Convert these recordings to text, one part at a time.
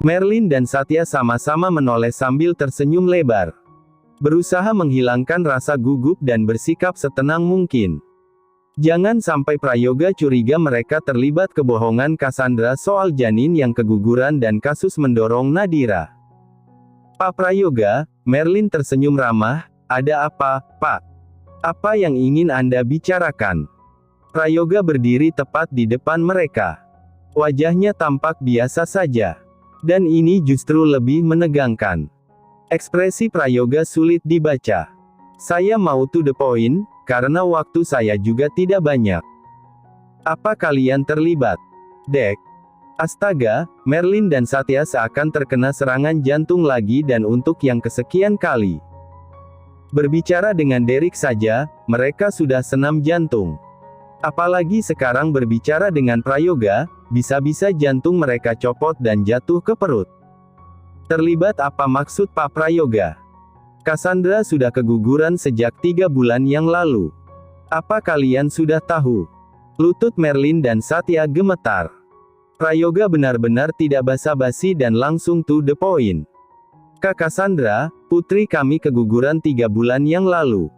Merlin dan Satya sama-sama menoleh sambil tersenyum lebar. Berusaha menghilangkan rasa gugup dan bersikap setenang mungkin. Jangan sampai Prayoga curiga mereka terlibat kebohongan Cassandra soal janin yang keguguran dan kasus mendorong Nadira. Pak Prayoga, Merlin tersenyum ramah, ada apa, Pak? Apa yang ingin Anda bicarakan? Prayoga berdiri tepat di depan mereka. Wajahnya tampak biasa saja. Dan ini justru lebih menegangkan. Ekspresi Prayoga sulit dibaca. Saya mau to the point, karena waktu saya juga tidak banyak. Apa kalian terlibat? Dek. Astaga, Merlin dan Satya seakan terkena serangan jantung lagi dan untuk yang kesekian kali. Berbicara dengan Derek saja, mereka sudah senam jantung. Apalagi sekarang berbicara dengan Prayoga, bisa-bisa jantung mereka copot dan jatuh ke perut. Terlibat apa maksud Pak Prayoga? Cassandra sudah keguguran sejak 3 bulan yang lalu. Apa kalian sudah tahu? Lutut Merlin dan Satya gemetar. Prayoga benar-benar tidak basa-basi dan langsung to the point. Kak Cassandra, putri kami keguguran 3 bulan yang lalu.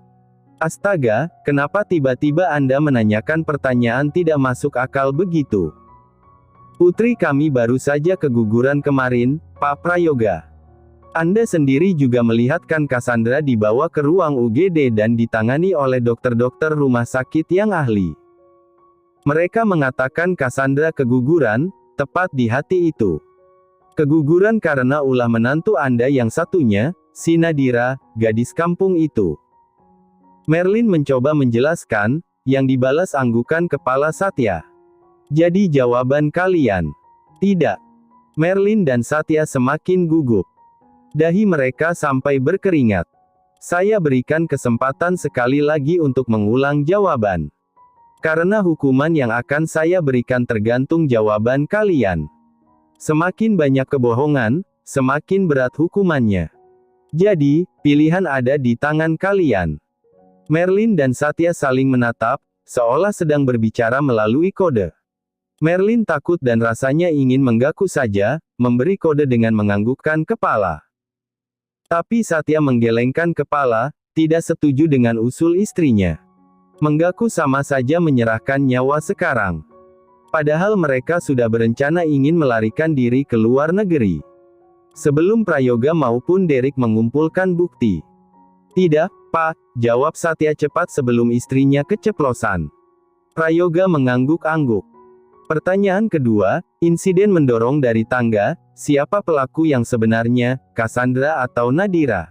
Astaga, kenapa tiba-tiba Anda menanyakan pertanyaan tidak masuk akal begitu? Putri kami baru saja keguguran kemarin, Pak Prayoga. Anda sendiri juga melihat kan Cassandra dibawa ke ruang UGD dan ditangani oleh dokter-dokter rumah sakit yang ahli. Mereka mengatakan Cassandra keguguran, tepat di hati itu. Keguguran karena ulah menantu Anda yang satunya, si Nadira, gadis kampung itu. Merlin mencoba menjelaskan, yang dibalas anggukan kepala Satya. Jadi jawaban kalian? Tidak. Merlin dan Satya semakin gugup. Dahi mereka sampai berkeringat. Saya berikan kesempatan sekali lagi untuk mengulang jawaban. Karena hukuman yang akan saya berikan tergantung jawaban kalian. Semakin banyak kebohongan, semakin berat hukumannya. Jadi, pilihan ada di tangan kalian. Merlin dan Satya saling menatap, seolah sedang berbicara melalui kode. Merlin takut dan rasanya ingin menggaku saja, memberi kode dengan menganggukkan kepala. Tapi Satya menggelengkan kepala, tidak setuju dengan usul istrinya. Menggaku sama saja menyerahkan nyawa sekarang. Padahal mereka sudah berencana ingin melarikan diri ke luar negeri. Sebelum Prayoga maupun Derek mengumpulkan bukti. Tidak, Pak, jawab Satya cepat sebelum istrinya keceplosan. Prayoga mengangguk-angguk. Pertanyaan kedua, insiden mendorong dari tangga, siapa pelaku yang sebenarnya, Cassandra atau Nadira?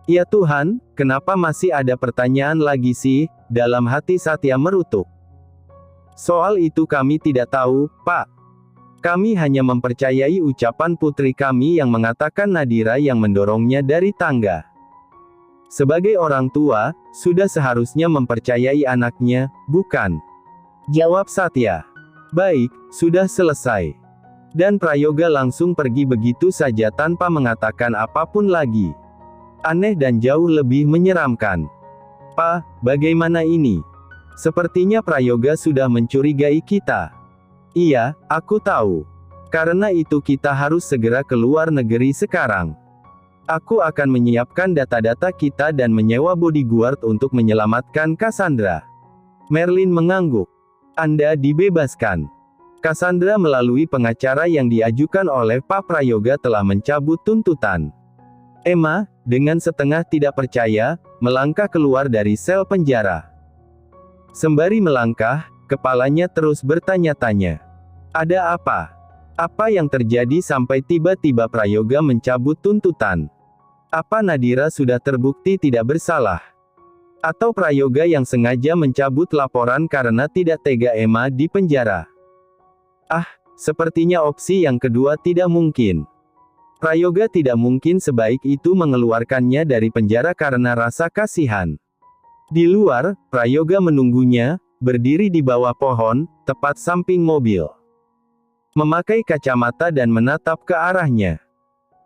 Ya Tuhan, kenapa masih ada pertanyaan lagi sih, dalam hati Satya merutuk. Soal itu kami tidak tahu, Pak. Kami hanya mempercayai ucapan putri kami yang mengatakan Nadira yang mendorongnya dari tangga. Sebagai orang tua, sudah seharusnya mempercayai anaknya, bukan? Jawab Satya. Baik, sudah selesai. Dan Prayoga langsung pergi begitu saja tanpa mengatakan apapun lagi. Aneh dan jauh lebih menyeramkan. Pak, bagaimana ini? Sepertinya Prayoga sudah mencurigai kita. Iya, aku tahu. Karena itu kita harus segera keluar negeri sekarang. Aku akan menyiapkan data-data kita dan menyewa bodyguard untuk menyelamatkan Cassandra. Merlin mengangguk. Anda dibebaskan. Cassandra melalui pengacara yang diajukan oleh Pak Prayoga telah mencabut tuntutan. Emma, dengan setengah tidak percaya, melangkah keluar dari sel penjara. Sembari melangkah, kepalanya terus bertanya-tanya. Ada apa? Apa yang terjadi sampai tiba-tiba Prayoga mencabut tuntutan? Apa Nadira sudah terbukti tidak bersalah? Atau Prayoga yang sengaja mencabut laporan karena tidak tega Emma di penjara? Ah, sepertinya opsi yang kedua tidak mungkin. Prayoga tidak mungkin sebaik itu mengeluarkannya dari penjara karena rasa kasihan. Di luar, Prayoga menunggunya, berdiri di bawah pohon, tepat samping mobil. Memakai kacamata dan menatap ke arahnya.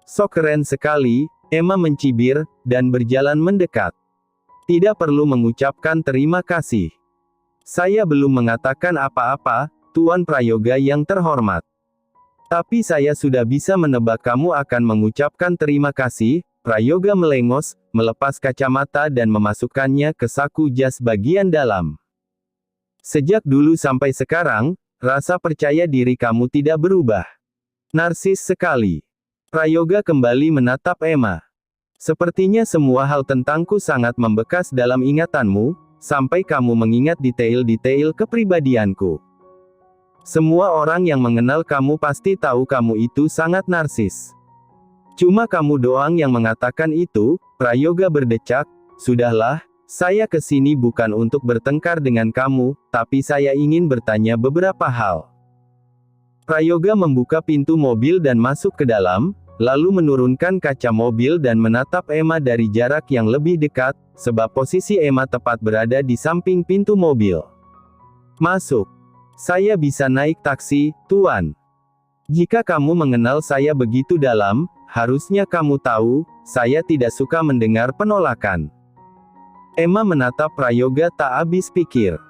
Sok keren sekali, Emma mencibir, dan berjalan mendekat. Tidak perlu mengucapkan terima kasih. Saya belum mengatakan apa-apa, Tuan Prayoga yang terhormat. Tapi saya sudah bisa menebak kamu akan mengucapkan terima kasih. Prayoga melengos, melepas kacamata dan memasukkannya ke saku jas bagian dalam. Sejak dulu sampai sekarang, rasa percaya diri kamu tidak berubah. Narsis sekali. Prayoga kembali menatap Emma. Sepertinya semua hal tentangku sangat membekas dalam ingatanmu, sampai kamu mengingat detail-detail kepribadianku. Semua orang yang mengenal kamu pasti tahu kamu itu sangat narsis. Cuma kamu doang yang mengatakan itu. Prayoga berdecak. Sudahlah, saya kesini bukan untuk bertengkar dengan kamu, tapi saya ingin bertanya beberapa hal. Prayoga membuka pintu mobil dan masuk ke dalam, lalu menurunkan kaca mobil dan menatap Emma dari jarak yang lebih dekat, sebab posisi Emma tepat berada di samping pintu mobil. Masuk. Saya bisa naik taksi, Tuan. Jika kamu mengenal saya begitu dalam, harusnya kamu tahu, saya tidak suka mendengar penolakan. Emma menatap Prayoga tak habis pikir.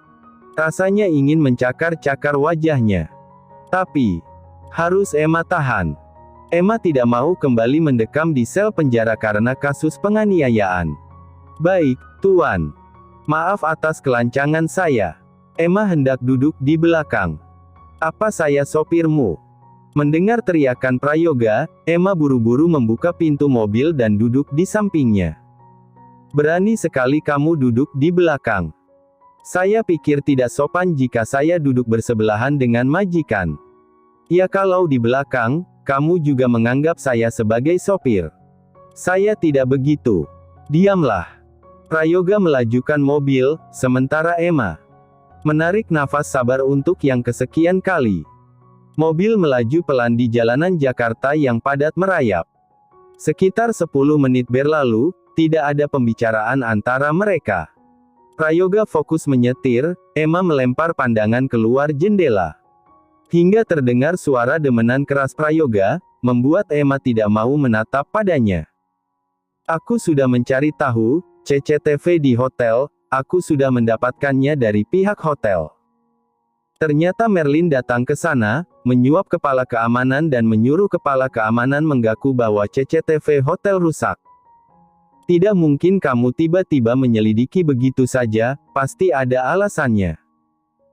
Rasanya ingin mencakar-cakar wajahnya. Tapi, harus Emma tahan. Emma tidak mau kembali mendekam di sel penjara karena kasus penganiayaan. Baik, Tuan. Maaf atas kelancangan saya. Emma hendak duduk di belakang. Apa saya sopirmu? Mendengar teriakan Prayoga, Emma buru-buru membuka pintu mobil dan duduk di sampingnya. Berani sekali kamu duduk di belakang. Saya pikir tidak sopan jika saya duduk bersebelahan dengan majikan. Ya kalau di belakang, kamu juga menganggap saya sebagai sopir. Saya tidak begitu. Diamlah. Prayoga melajukan mobil, sementara Emma menarik nafas sabar untuk yang kesekian kali. Mobil melaju pelan di jalanan Jakarta yang padat merayap. Sekitar 10 menit berlalu, tidak ada pembicaraan antara mereka. Prayoga fokus menyetir, Emma melempar pandangan keluar jendela. Hingga terdengar suara demenan keras Prayoga, membuat Emma tidak mau menatap padanya. Aku sudah mencari tahu, CCTV di hotel, aku sudah mendapatkannya dari pihak hotel. Ternyata Merlin datang ke sana, menyuap kepala keamanan dan menyuruh kepala keamanan mengaku bahwa CCTV hotel rusak. Tidak mungkin kamu tiba-tiba menyelidiki begitu saja, pasti ada alasannya.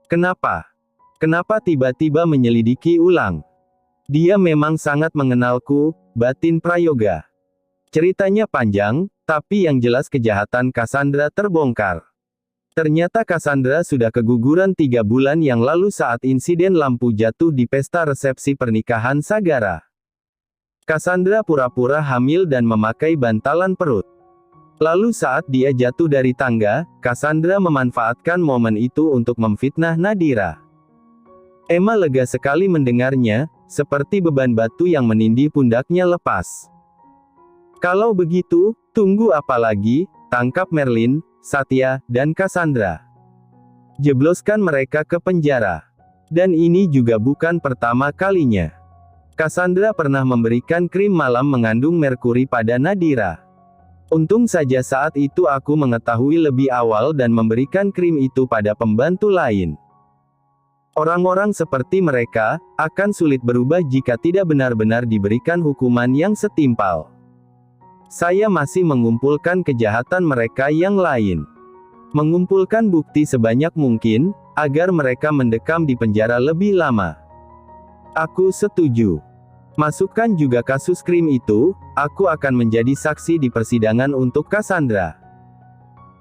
Kenapa? Kenapa tiba-tiba menyelidiki ulang? Dia memang sangat mengenalku, batin Prayoga. Ceritanya panjang, tapi yang jelas kejahatan Cassandra terbongkar. Ternyata Cassandra sudah keguguran 3 bulan yang lalu saat insiden lampu jatuh di pesta resepsi pernikahan Sagara. Cassandra pura-pura hamil dan memakai bantalan perut. Lalu saat dia jatuh dari tangga, Cassandra memanfaatkan momen itu untuk memfitnah Nadira. Emma lega sekali mendengarnya, seperti beban batu yang menindih pundaknya lepas. Kalau begitu, tunggu apa lagi, tangkap Merlin, Satya, dan Cassandra. Jebloskan mereka ke penjara. Dan ini juga bukan pertama kalinya. Cassandra pernah memberikan krim malam mengandung merkuri pada Nadira. Untung saja saat itu aku mengetahui lebih awal dan memberikan krim itu pada pembantu lain. Orang-orang seperti mereka, akan sulit berubah jika tidak benar-benar diberikan hukuman yang setimpal. Saya masih mengumpulkan kejahatan mereka yang lain. Mengumpulkan bukti sebanyak mungkin, agar mereka mendekam di penjara lebih lama. Aku setuju. Masukkan juga kasus krim itu, aku akan menjadi saksi di persidangan untuk Cassandra.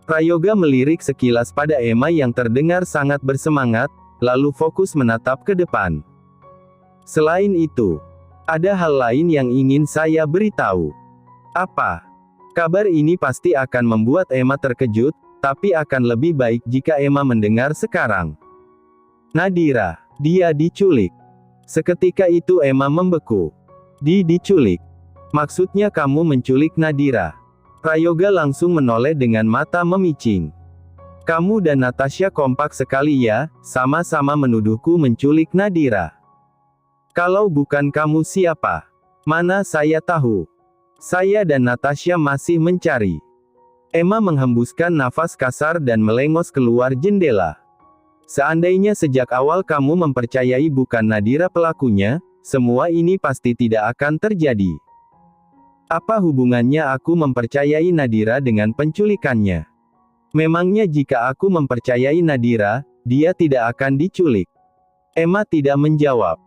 Prayoga melirik sekilas pada Emma yang terdengar sangat bersemangat, lalu fokus menatap ke depan. Selain itu, ada hal lain yang ingin saya beritahu. Apa? Kabar ini pasti akan membuat Emma terkejut, tapi akan lebih baik jika Emma mendengar sekarang. Nadira, dia diculik. Seketika itu Emma membeku. Diculik? Maksudnya kamu menculik Nadira? Prayoga langsung menoleh dengan mata memicing. Kamu dan Natasha kompak sekali ya, sama-sama menuduhku menculik Nadira. Kalau bukan kamu siapa? Mana saya tahu. Saya dan Natasha masih mencari. Emma menghembuskan nafas kasar dan melengos keluar jendela. Seandainya sejak awal kamu mempercayai bukan Nadira pelakunya, semua ini pasti tidak akan terjadi. Apa hubungannya aku mempercayai Nadira dengan penculikannya? Memangnya jika aku mempercayai Nadira, dia tidak akan diculik? Emma tidak menjawab.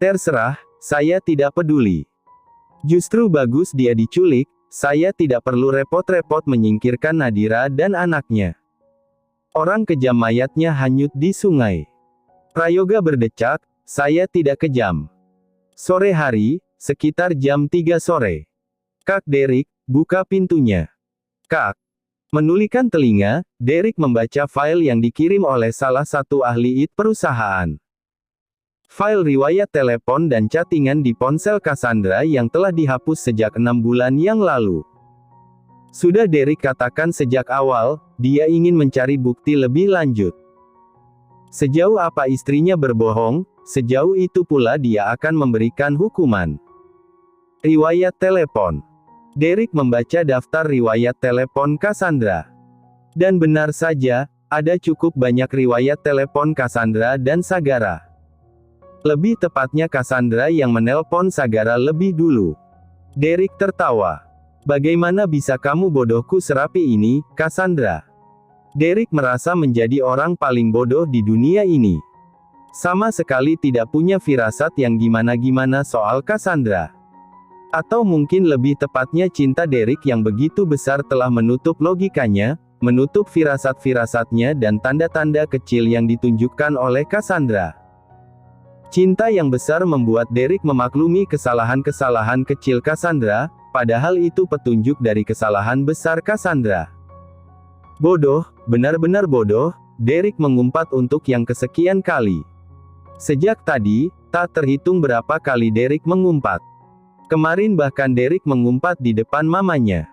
Terserah, saya tidak peduli. Justru bagus dia diculik, saya tidak perlu repot-repot menyingkirkan Nadira dan anaknya. Orang kejam mayatnya hanyut di sungai. Prayoga berdecak, saya tidak kejam. Sore hari, sekitar jam 3 sore. Kak Derek, buka pintunya. Kak. Menulikan telinga, Derek membaca file yang dikirim oleh salah satu ahli IT perusahaan. File riwayat telepon dan chattingan di ponsel Cassandra yang telah dihapus sejak 6 bulan yang lalu. Sudah Derek katakan sejak awal, dia ingin mencari bukti lebih lanjut. Sejauh apa istrinya berbohong, sejauh itu pula dia akan memberikan hukuman. Riwayat telepon. Derek membaca daftar riwayat telepon Cassandra. Dan benar saja, ada cukup banyak riwayat telepon Cassandra dan Sagara. Lebih tepatnya Cassandra yang menelpon Sagara lebih dulu. Derek tertawa. Bagaimana bisa kamu bodohku serapi ini, Cassandra? Derek merasa menjadi orang paling bodoh di dunia ini. Sama sekali tidak punya firasat yang gimana-gimana soal Cassandra. Atau mungkin lebih tepatnya cinta Derek yang begitu besar telah menutup logikanya, menutup firasat-firasatnya dan tanda-tanda kecil yang ditunjukkan oleh Cassandra. Cinta yang besar membuat Derek memaklumi kesalahan-kesalahan kecil Cassandra, padahal itu petunjuk dari kesalahan besar Cassandra. Bodoh, benar-benar bodoh, Derek mengumpat untuk yang kesekian kali. Sejak tadi, tak terhitung berapa kali Derek mengumpat. Kemarin bahkan Derek mengumpat di depan mamanya.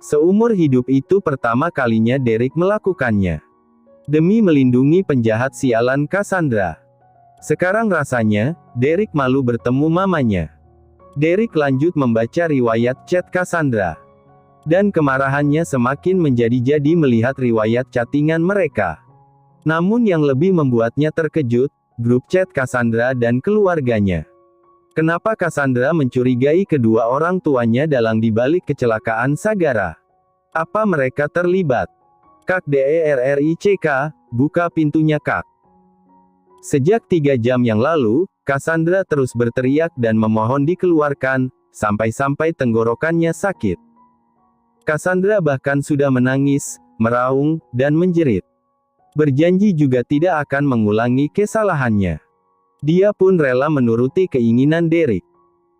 Seumur hidup itu pertama kalinya Derek melakukannya. Demi melindungi penjahat sialan Cassandra. Sekarang rasanya, Derek malu bertemu mamanya. Derek lanjut membaca riwayat chat Cassandra. Dan kemarahannya semakin menjadi-jadi melihat riwayat chattingan mereka. Namun yang lebih membuatnya terkejut, grup chat Cassandra dan keluarganya. Kenapa Cassandra mencurigai kedua orang tuanya dalam dibalik kecelakaan Sagara? Apa mereka terlibat? Kak Derrick, buka pintunya Kak. Sejak 3 jam yang lalu, Cassandra terus berteriak dan memohon dikeluarkan, sampai-sampai tenggorokannya sakit. Cassandra bahkan sudah menangis, meraung, dan menjerit. Berjanji juga tidak akan mengulangi kesalahannya. Dia pun rela menuruti keinginan Derek.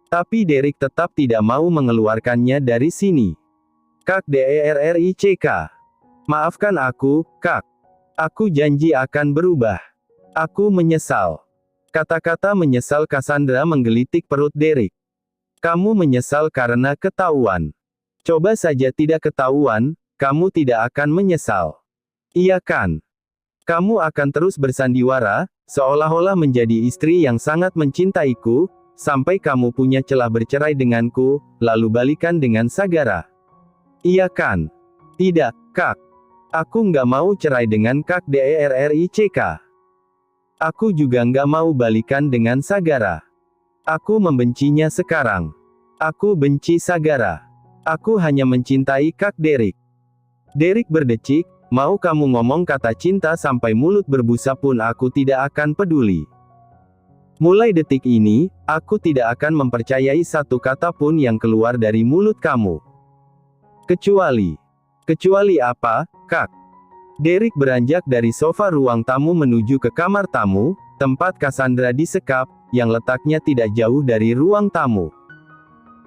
Tapi Derek tetap tidak mau mengeluarkannya dari sini. Kak Derrick, maafkan aku, Kak. Aku janji akan berubah. Aku menyesal. Kata-kata menyesal Cassandra menggelitik perut Derek. Kamu menyesal karena ketahuan. Coba saja tidak ketahuan, kamu tidak akan menyesal. Iya kan? Kamu akan terus bersandiwara, seolah-olah menjadi istri yang sangat mencintaiku, sampai kamu punya celah bercerai denganku, lalu balikan dengan Sagara. Iya kan? Tidak, Kak. Aku nggak mau cerai dengan Kak Derrick. Aku juga nggak mau balikan dengan Sagara. Aku membencinya sekarang. Aku benci Sagara. Aku hanya mencintai Kak Derek. Derek berdecik, mau kamu ngomong kata cinta sampai mulut berbusa pun aku tidak akan peduli. Mulai detik ini, aku tidak akan mempercayai satu kata pun yang keluar dari mulut kamu. Kecuali apa, Kak? Derek beranjak dari sofa ruang tamu menuju ke kamar tamu, tempat Cassandra disekap, yang letaknya tidak jauh dari ruang tamu.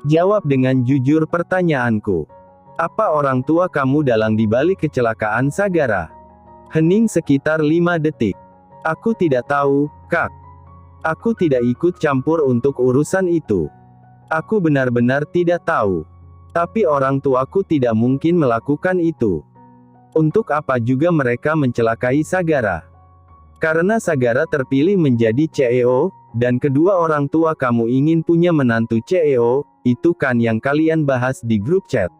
Jawab dengan jujur pertanyaanku. Apa orang tua kamu dalang dibalik kecelakaan Sagara? Hening sekitar 5 detik. Aku tidak tahu, Kak. Aku tidak ikut campur untuk urusan itu. Aku benar-benar tidak tahu. Tapi orang tuaku tidak mungkin melakukan itu. Untuk apa juga mereka mencelakai Sagara? Karena Sagara terpilih menjadi CEO, dan kedua orang tua kamu ingin punya menantu CEO, itu kan yang kalian bahas di grup chat.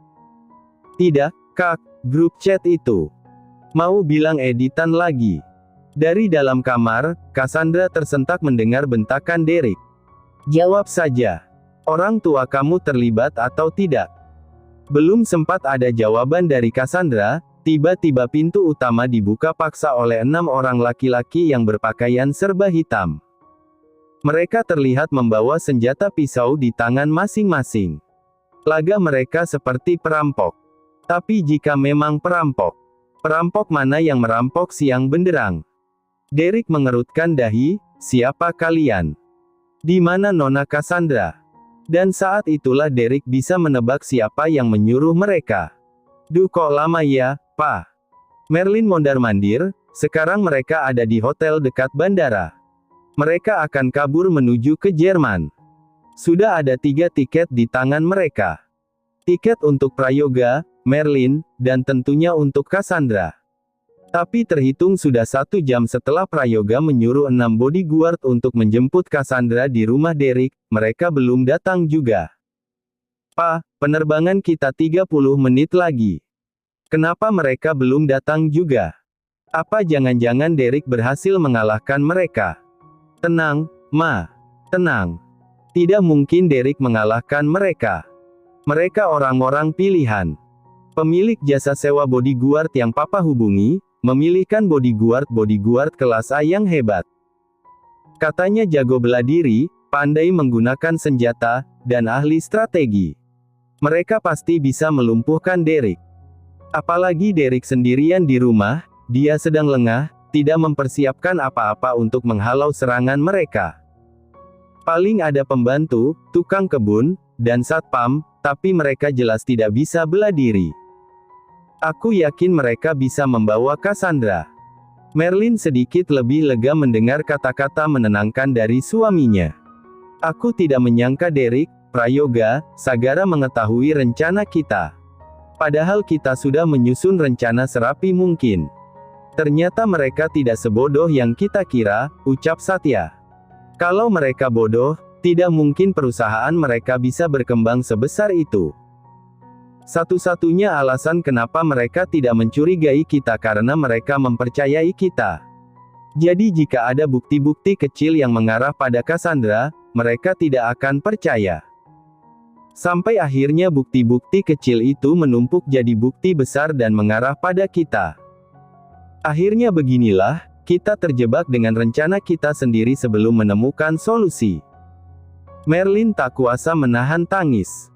Tidak, Kak, grup chat itu. Mau bilang editan lagi. Dari dalam kamar, Cassandra tersentak mendengar bentakan Derek. Jawab saja. Orang tua kamu terlibat atau tidak? Belum sempat ada jawaban dari Cassandra, tiba-tiba pintu utama dibuka paksa oleh 6 orang laki-laki yang berpakaian serba hitam. Mereka terlihat membawa senjata pisau di tangan masing-masing. Laga mereka seperti perampok. Tapi jika memang perampok, perampok mana yang merampok siang benderang? Derek mengerutkan dahi, siapa kalian? Di mana Nona Cassandra? Dan saat itulah Derek bisa menebak siapa yang menyuruh mereka. Duh kok lama ya, Pak? Merlin mondar-mandir, sekarang mereka ada di hotel dekat bandara. Mereka akan kabur menuju ke Jerman. Sudah ada 3 tiket di tangan mereka. Tiket untuk Prayoga, Merlin, dan tentunya untuk Cassandra. Tapi terhitung sudah 1 jam setelah Prayoga menyuruh 6 bodyguard untuk menjemput Cassandra di rumah Derek, mereka belum datang juga. Pak, penerbangan kita 30 menit lagi. Kenapa mereka belum datang juga? Apa jangan-jangan Derek berhasil mengalahkan mereka? Tenang, Ma. Tenang. Tidak mungkin Derek mengalahkan mereka. Mereka orang-orang pilihan. Pemilik jasa sewa bodyguard yang Papa hubungi, memilihkan bodyguard kelas A yang hebat. Katanya jago bela diri, pandai menggunakan senjata, dan ahli strategi. Mereka pasti bisa melumpuhkan Derek. Apalagi Derek sendirian di rumah, dia sedang lengah, tidak mempersiapkan apa-apa untuk menghalau serangan mereka. Paling ada pembantu, tukang kebun, dan satpam, tapi mereka jelas tidak bisa bela diri. Aku yakin mereka bisa membawa Cassandra. Merlin sedikit lebih lega mendengar kata-kata menenangkan dari suaminya. Aku tidak menyangka Derek, Prayoga, Sagara mengetahui rencana kita. Padahal kita sudah menyusun rencana serapi mungkin. Ternyata mereka tidak sebodoh yang kita kira, ucap Satya. Kalau mereka bodoh, tidak mungkin perusahaan mereka bisa berkembang sebesar itu. Satu-satunya alasan kenapa mereka tidak mencurigai kita karena mereka mempercayai kita. Jadi jika ada bukti-bukti kecil yang mengarah pada Cassandra, mereka tidak akan percaya. Sampai akhirnya bukti-bukti kecil itu menumpuk jadi bukti besar dan mengarah pada kita. Akhirnya beginilah, kita terjebak dengan rencana kita sendiri sebelum menemukan solusi. Merlin tak kuasa menahan tangis.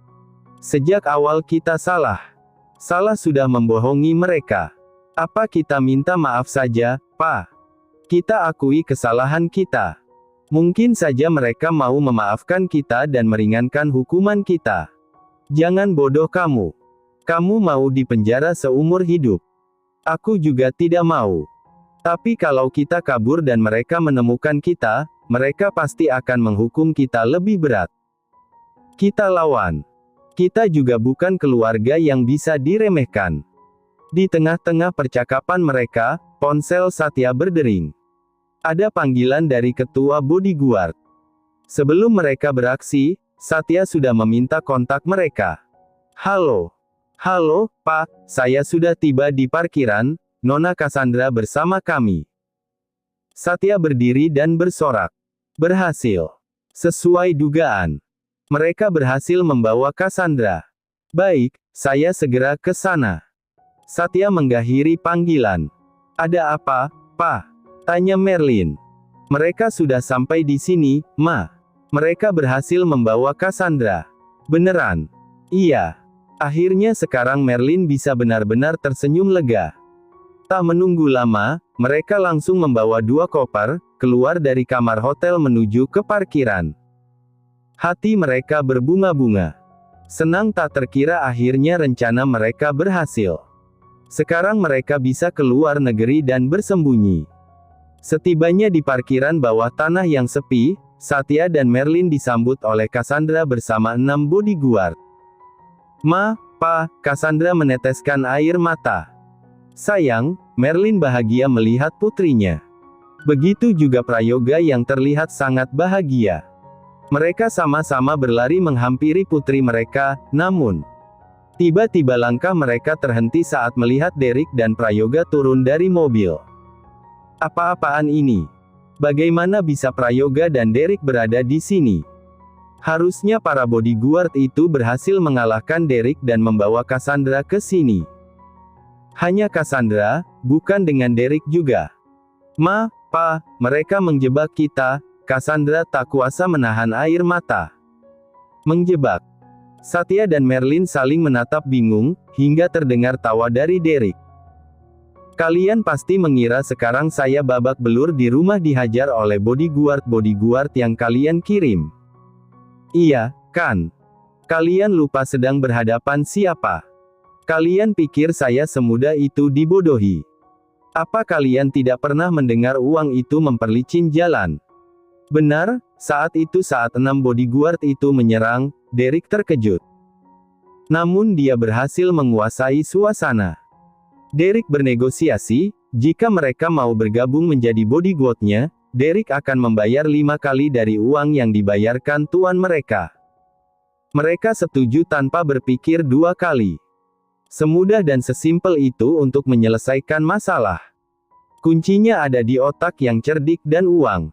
Sejak awal kita salah. Salah sudah membohongi mereka. Apa kita minta maaf saja, Pak? Kita akui kesalahan kita. Mungkin saja mereka mau memaafkan kita dan meringankan hukuman kita. Jangan bodoh kamu. Kamu mau dipenjara seumur hidup. Aku juga tidak mau. Tapi kalau kita kabur dan mereka menemukan kita, mereka pasti akan menghukum kita lebih berat. Kita lawan. Kita juga bukan keluarga yang bisa diremehkan. Di tengah-tengah percakapan mereka, ponsel Satya berdering. Ada panggilan dari ketua bodyguard. Sebelum mereka beraksi, Satya sudah meminta kontak mereka. Halo. Halo, Pak, saya sudah tiba di parkiran, Nona Cassandra bersama kami. Satya berdiri dan bersorak. Berhasil. Sesuai dugaan. Mereka berhasil membawa Cassandra. Baik, saya segera ke sana. Satya mengakhiri panggilan. Ada apa, Pak? Tanya Merlin. Mereka sudah sampai di sini, Ma. Mereka berhasil membawa Cassandra. Beneran? Iya. Akhirnya sekarang Merlin bisa benar-benar tersenyum lega. Tak menunggu lama, mereka langsung membawa 2 koper, keluar dari kamar hotel menuju ke parkiran. Hati mereka berbunga-bunga. Senang tak terkira akhirnya rencana mereka berhasil. Sekarang mereka bisa keluar negeri dan bersembunyi. Setibanya di parkiran bawah tanah yang sepi, Satya dan Merlin disambut oleh Cassandra bersama 6 bodyguard. Ma, Pa, Cassandra meneteskan air mata. Sayang, Merlin bahagia melihat putrinya. Begitu juga Prayoga yang terlihat sangat bahagia. Mereka sama-sama berlari menghampiri putri mereka, namun tiba-tiba langkah mereka terhenti saat melihat Derek dan Prayoga turun dari mobil. Apa-apaan ini? Bagaimana bisa Prayoga dan Derek berada di sini? Harusnya para bodyguard itu berhasil mengalahkan Derek dan membawa Cassandra ke sini. Hanya Cassandra, bukan dengan Derek juga. Pa, mereka menjebak kita. Cassandra tak kuasa menahan air mata. Menjebak. Satya dan Merlin saling menatap bingung, hingga terdengar tawa dari Derek. Kalian pasti mengira sekarang saya babak belur di rumah dihajar oleh bodyguard yang kalian kirim. Iya, kan? Kalian lupa sedang berhadapan siapa? Kalian pikir saya semudah itu dibodohi? Apa kalian tidak pernah mendengar uang itu memperlicin jalan? Benar, saat 6 bodyguard itu menyerang, Derek terkejut. Namun dia berhasil menguasai suasana. Derek bernegosiasi, jika mereka mau bergabung menjadi bodyguard-nya, Derek akan membayar 5 kali dari uang yang dibayarkan tuan mereka. Mereka setuju tanpa berpikir 2 kali. Semudah dan sesimpel itu untuk menyelesaikan masalah. Kuncinya ada di otak yang cerdik dan uang.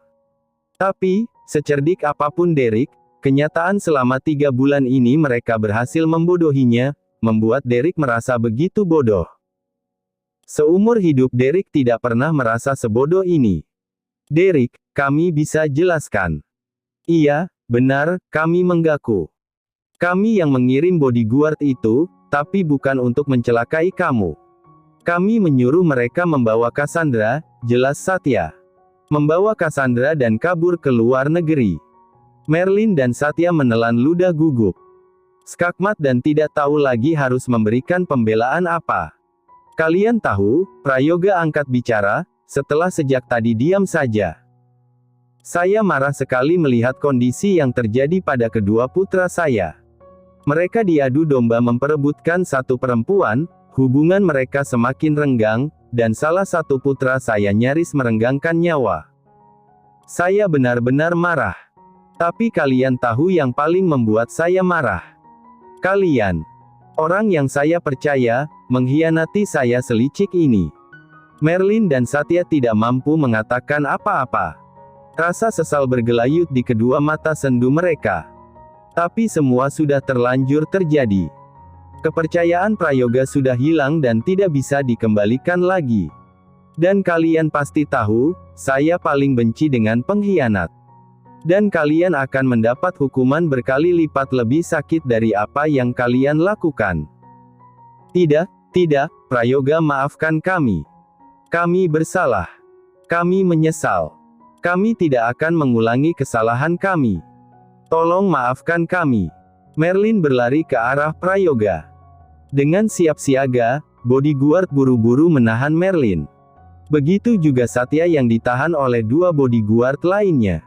Tapi, secerdik apapun Derek, kenyataan selama 3 bulan ini mereka berhasil membodohinya, membuat Derek merasa begitu bodoh. Seumur hidup Derek tidak pernah merasa sebodoh ini. Derek, kami bisa jelaskan. Iya, benar, kami menggaku. Kami yang mengirim bodyguard itu, tapi bukan untuk mencelakai kamu. Kami menyuruh mereka membawa Cassandra, jelas Satya. Membawa Cassandra dan kabur ke luar negeri. Merlin dan Satya menelan ludah gugup. Skakmat dan tidak tahu lagi harus memberikan pembelaan apa. Kalian tahu, Prayoga angkat bicara, setelah sejak tadi diam saja. Saya marah sekali melihat kondisi yang terjadi pada kedua putra saya. Mereka diadu domba memperebutkan satu perempuan, hubungan mereka semakin renggang, dan salah satu putra saya nyaris merenggangkan nyawa. Saya benar-benar marah. Tapi kalian tahu yang paling membuat saya marah. Kalian, orang yang saya percaya, mengkhianati saya selicik ini. Merlin dan Satya tidak mampu mengatakan apa-apa. Rasa sesal bergelayut di kedua mata sendu mereka. Tapi semua sudah terlanjur terjadi. Kepercayaan Prayoga sudah hilang dan tidak bisa dikembalikan lagi. Dan kalian pasti tahu, saya paling benci dengan pengkhianat. Dan kalian akan mendapat hukuman berkali lipat lebih sakit dari apa yang kalian lakukan. Tidak, Prayoga, maafkan kami. Kami bersalah. Kami menyesal. Kami tidak akan mengulangi kesalahan kami. Tolong maafkan kami. Merlin berlari ke arah Prayoga. Dengan siap siaga, bodyguard buru-buru menahan Merlin. Begitu juga Satya yang ditahan oleh 2 bodyguard lainnya.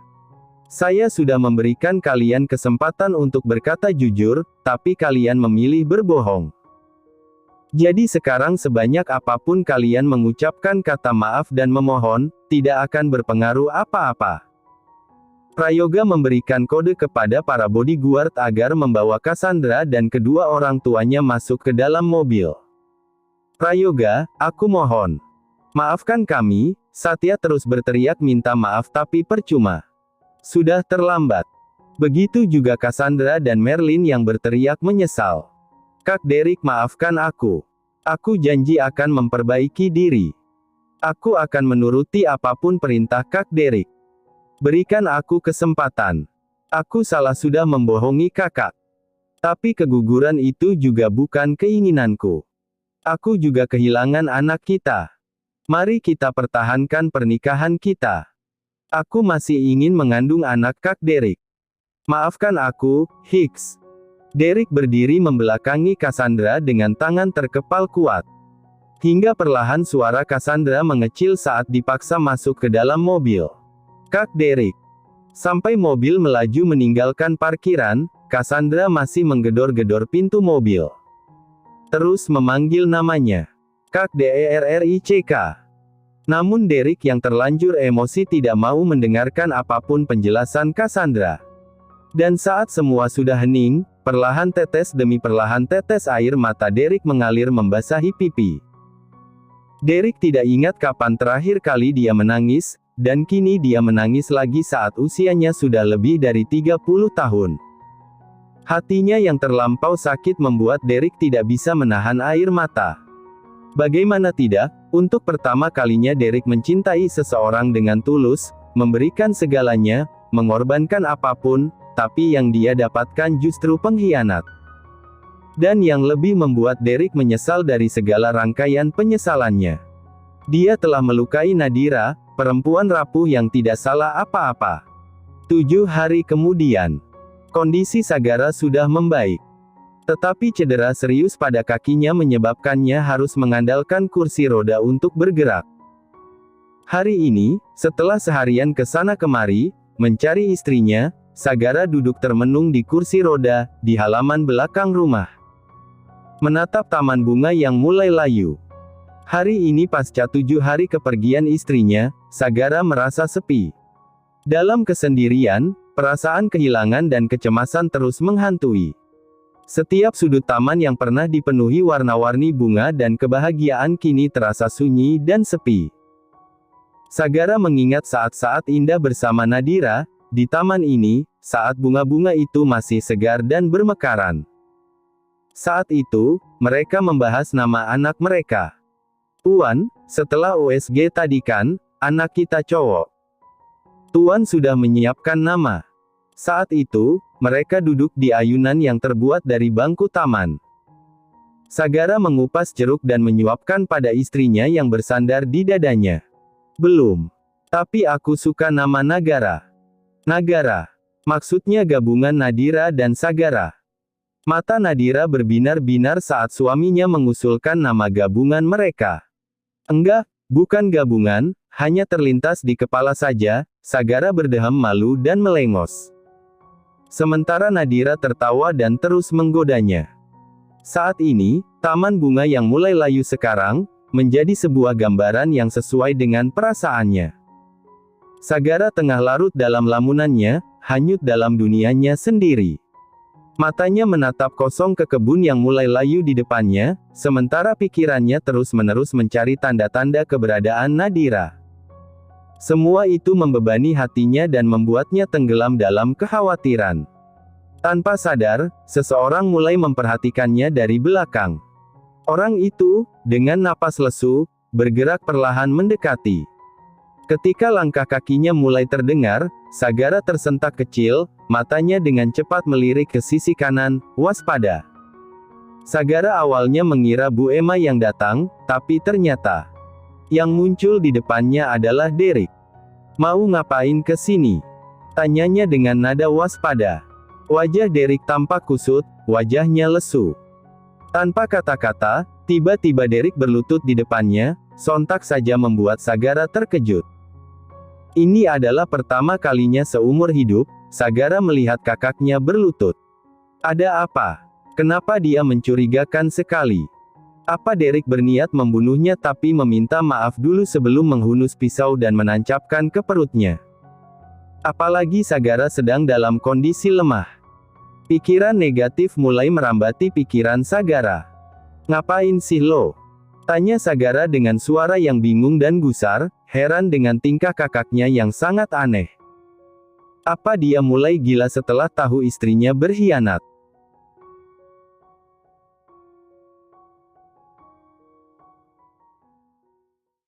Saya sudah memberikan kalian kesempatan untuk berkata jujur, tapi kalian memilih berbohong. Jadi sekarang sebanyak apapun kalian mengucapkan kata maaf dan memohon, tidak akan berpengaruh apa-apa. Prayoga memberikan kode kepada para bodyguard agar membawa Cassandra dan kedua orang tuanya masuk ke dalam mobil. Prayoga, aku mohon. Maafkan kami, Satya terus berteriak minta maaf tapi percuma. Sudah terlambat. Begitu juga Cassandra dan Merlin yang berteriak menyesal. Kak Derek, maafkan aku. Aku janji akan memperbaiki diri. Aku akan menuruti apapun perintah Kak Derek. Berikan aku kesempatan. Aku salah sudah membohongi kakak. Tapi keguguran itu juga bukan keinginanku. Aku juga kehilangan anak kita. Mari kita pertahankan pernikahan kita. Aku masih ingin mengandung anak Kak Derek. Maafkan aku, Hicks. Derek berdiri membelakangi Cassandra dengan tangan terkepal kuat. Hingga perlahan suara Cassandra mengecil saat dipaksa masuk ke dalam mobil. Kak Derek. Sampai mobil melaju meninggalkan parkiran, Cassandra masih menggedor-gedor pintu mobil. Terus memanggil namanya. Kak Derrick. Namun Derek yang terlanjur emosi tidak mau mendengarkan apapun penjelasan Cassandra. Dan saat semua sudah hening, perlahan tetes demi perlahan tetes air mata Derek mengalir membasahi pipi. Derek tidak ingat kapan terakhir kali dia menangis, dan kini dia menangis lagi saat usianya sudah lebih dari 30 tahun. Hatinya yang terlampau sakit membuat Derek tidak bisa menahan air mata. Bagaimana tidak, untuk pertama kalinya Derek mencintai seseorang dengan tulus, memberikan segalanya, mengorbankan apapun, tapi yang dia dapatkan justru pengkhianat. Dan yang lebih membuat Derek menyesal dari segala rangkaian penyesalannya. Dia telah melukai Nadira, perempuan rapuh yang tidak salah apa-apa. 7 hari kemudian, kondisi Sagara sudah membaik. Tetapi cedera serius pada kakinya menyebabkannya harus mengandalkan kursi roda untuk bergerak. Hari ini, setelah seharian ke sana kemari, mencari istrinya, Sagara duduk termenung di kursi roda, di halaman belakang rumah. Menatap taman bunga yang mulai layu. Hari ini pasca 7 hari kepergian istrinya, Sagara merasa sepi. Dalam kesendirian, perasaan kehilangan dan kecemasan terus menghantui. Setiap sudut taman yang pernah dipenuhi warna-warni bunga dan kebahagiaan kini terasa sunyi dan sepi. Sagara mengingat saat-saat indah bersama Nadira, di taman ini, saat bunga-bunga itu masih segar dan bermekaran. Saat itu, mereka membahas nama anak mereka. "Tuan, setelah USG tadi kan, anak kita cowok. Tuan sudah menyiapkan nama." Saat itu, mereka duduk di ayunan yang terbuat dari bangku taman. Sagara mengupas jeruk dan menyuapkan pada istrinya yang bersandar di dadanya. "Belum. Tapi aku suka nama Nagara." "Nagara? Maksudnya gabungan Nadira dan Sagara?" Mata Nadira berbinar-binar saat suaminya mengusulkan nama gabungan mereka. "Enggak, bukan gabungan, hanya terlintas di kepala saja." Sagara berdeham malu dan melengos. Sementara Nadira tertawa dan terus menggodanya. Saat ini, taman bunga yang mulai layu sekarang, menjadi sebuah gambaran yang sesuai dengan perasaannya. Sagara tengah larut dalam lamunannya, hanyut dalam dunianya sendiri. Matanya menatap kosong ke kebun yang mulai layu di depannya, sementara pikirannya terus-menerus mencari tanda-tanda keberadaan Nadira. Semua itu membebani hatinya dan membuatnya tenggelam dalam kekhawatiran. Tanpa sadar, seseorang mulai memperhatikannya dari belakang. Orang itu, dengan napas lesu, bergerak perlahan mendekati. Ketika langkah kakinya mulai terdengar, Sagara tersentak kecil, matanya dengan cepat melirik ke sisi kanan, waspada. Sagara awalnya mengira Bu Emma yang datang, tapi ternyata yang muncul di depannya adalah Derek. "Mau ngapain ke sini?" tanyanya dengan nada waspada. Wajah Derek tampak kusut, wajahnya lesu. Tanpa kata-kata, tiba-tiba Derek berlutut di depannya, sontak saja membuat Sagara terkejut. Ini adalah pertama kalinya seumur hidup, Sagara melihat kakaknya berlutut. Ada apa? Kenapa dia mencurigakan sekali? Apa Derek berniat membunuhnya tapi meminta maaf dulu sebelum menghunus pisau dan menancapkan ke perutnya? Apalagi Sagara sedang dalam kondisi lemah. Pikiran negatif mulai merambati pikiran Sagara. "Ngapain sih lo?" tanya Sagara dengan suara yang bingung dan gusar, heran dengan tingkah kakaknya yang sangat aneh. Apa dia mulai gila setelah tahu istrinya berkhianat?